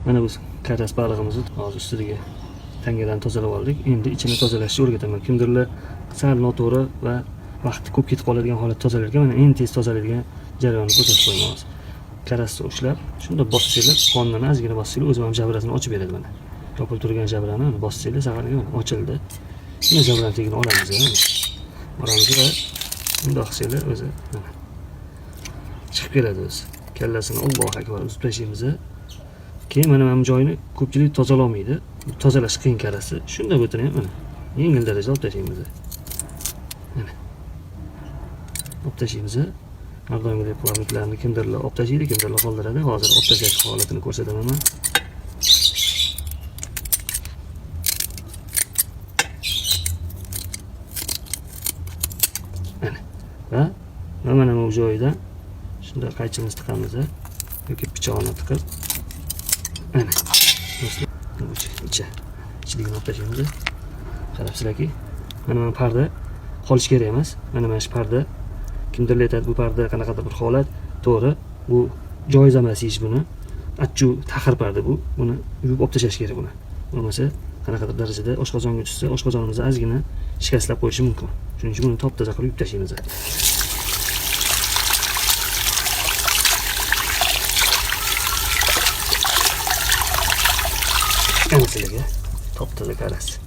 Mana bu karas balig'imizni hozir ustiga tangadan tozalab oldik. Endi ichini tozalashni o'rgataman. Kimdirlar sal noto'g'ri va vaqti ko'p ketib qoladigan holatda tozalarkan, mana eng tez tozalaydigan jarayonni ko'rsatib qo'yamiz. Karasni ushlab, shunda bossanglar, qondan ozgina bossanglar, o'zi ham jabrasini ochib beradi mana. Yopilib turgan jabrani bossanglar, saqlangan mana ochildi. Mana jabran tegini olamiz mana. Olamiz va bundoq qilsanglar o'zi mana chiqib keladi o'zi. Kallasini Allohu akbar uzib tashlaymiz. Keyin mana bu joyini ko'pchilik tozalamaydi. Tozalash qiyin karasi. Shunda o'tini ham mana yengil darajada olib tashlaymiz. Mana. Olib tashlaymiz. Har doimgidek qulamliklarni kimdirlar olib tashlaydi, kimdirlar qoldiradi. Hozir olib tashlash holatini ko'rsataman men. Mana. Mana bu joyidan shunda qaychimizni tiqamiz yoki pichoqni tiqib mana ichligini olib tashlaymiz. Qarabsizlarki, mana bu parda qolish kerak emas. Mana shu parda kimdirlar aytadi, bu parda qanaqadir bir holat, to'g'ri, bu joiz emas ish buni. Achchu taxir parda bu. Buni yuvib olib tashlash kerak buni. Bo'lmasa qanaqadir darajada oshqozonga tushsa, oshqozonimizni ozgina shikastlab qo'yishi mumkin. Shuning uchun buni top-toza qilib yuvib tashlaymiz. Sizlarga top-toza karas.